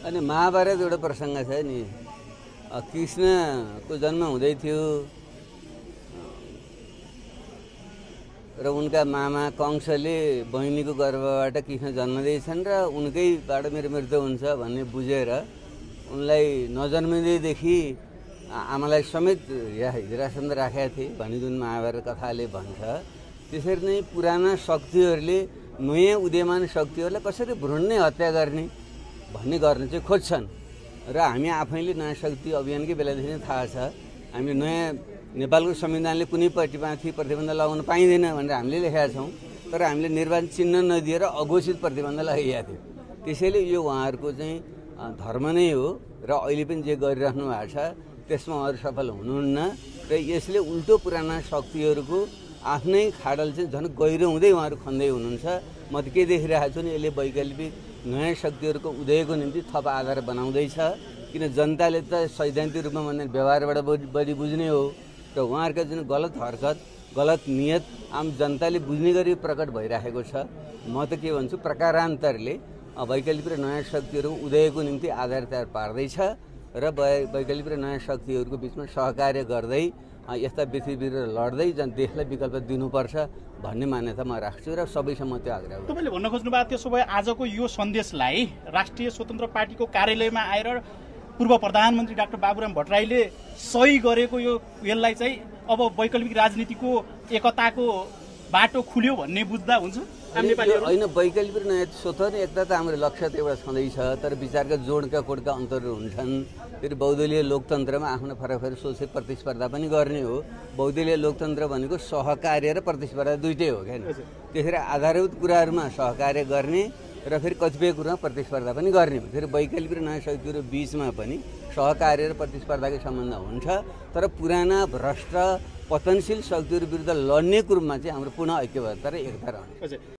अनि महाभारत एउटा प्रसङ्ग छ नि, कृष्णको जन्म हुँदै थियो र उनका मामा कंसले बहिनीको गर्भबाट कृष्ण जन्मदैछन् र उनकैबाट मेरो मृत्यु हुन्छ भन्ने बुझेर उनलाई नजन्मिँदैदेखि आमालाई समेत हिरासतमा राखेका थिए भन्ने जुन महाभारत कथाले भन्छ। त्यसरी नै पुराना शक्तिहरूले नयाँ उदयमान शक्तिहरूलाई कसरी भ्रूणनै हत्या गर्ने भन्ने गर्न चाहिँ खोज्छन् र हामी आफैले नयाँ शक्ति अभियानकै बेलादेखि नै थाहा छ। हामीले नयाँ नेपालको संविधानले कुनै पार्टीमाथि प्रतिबन्ध लगाउन पाइँदैन भनेर हामीले लेखेका छौँ, तर हामीले निर्वाचन चिन्ह नदिएर अघोषित प्रतिबन्ध लगाइएको थियो। त्यसैले यो उहाँहरूको चाहिँ धर्म नै हो र अहिले पनि जे गरिराख्नु भएको छ त्यसमा उहाँहरू सफल हुनुहुन्न र यसले उल्टो पुराना शक्तिहरूको आफ्नै खाडल चाहिँ झन् गहिरो हुँदै उहाँहरू खन्दै हुनुहुन्छ। म त के देखिरहेको छु नि, यसले वैकल्पिक नयाँ शक्तिहरूको उदयको निम्ति थप आधार बनाउँदैछ। किन जनताले त सैद्धान्तिक रूपमा भन्दा व्यवहारबाट बढी बुझ्ने हो र उहाँहरूको जुन गलत हरकत गलत नियत आम जनताले बुझ्ने गरी प्रकट भइराखेको छ। म त के भन्छु, प्रकारान्तरले वैकल्पिक र नयाँ शक्तिहरूको उदयको निम्ति आधार तयार पार्दैछ र वैकल्पिक र नयाँ शक्तिहरूको बिचमा सहकार्य गर्दै यस्ता व्यक्तिविरुद्ध लड्दै देशलाई विकल्प दिनुपर्छ भन्ने मान्यता म राख्छु र सबैसम्म त्यो आग्रह गर्छु। तपाईँले भन्न खोज्नु भएको त्यसो भए आजको यो सन्देशलाई राष्ट्रिय स्वतन्त्र पार्टीको कार्यालयमा आएर पूर्व प्रधानमन्त्री डाक्टर बाबुराम भट्टराईले सही गरेको यसलाई चाहिँ अब वैकल्पिक राजनीतिको एकताको बाटो खुल्यो भन्ने बुझ्दा हुन्छ? होइन, वैकल्पिक नयाँ स्वतन्त्र एकता त हाम्रो लक्ष्य त एउटा छँदैछ, तर विचारका जोडका कोडका अन्तरहरू हुन्छन्। फेरि बहुदलीय लोकतन्त्रमा आफ्नो फरक फरक सोच प्रतिस्पर्धा पनि गर्ने हो। बहुदलीय लोकतन्त्र भनेको सहकार्य र प्रतिस्पर्धा दुइटै हो क्या। त्यसरी आधारभूत कुराहरूमा सहकार्य गर्ने र फेरि कतिपय कुरामा प्रतिस्पर्धा पनि गर्ने हो। फेरि वैकल्पिक र नयाँ शक्तिहरू बिचमा पनि सहकार्य र प्रतिस्पर्धाकै सम्बन्ध हुन्छ, तर पुराना भ्रष्ट पतनशील शक्तिहरू विरुद्ध लड्ने कुरोमा चाहिँ हाम्रो पुनः ऐक्यबद्धता र एकता रहन्छ।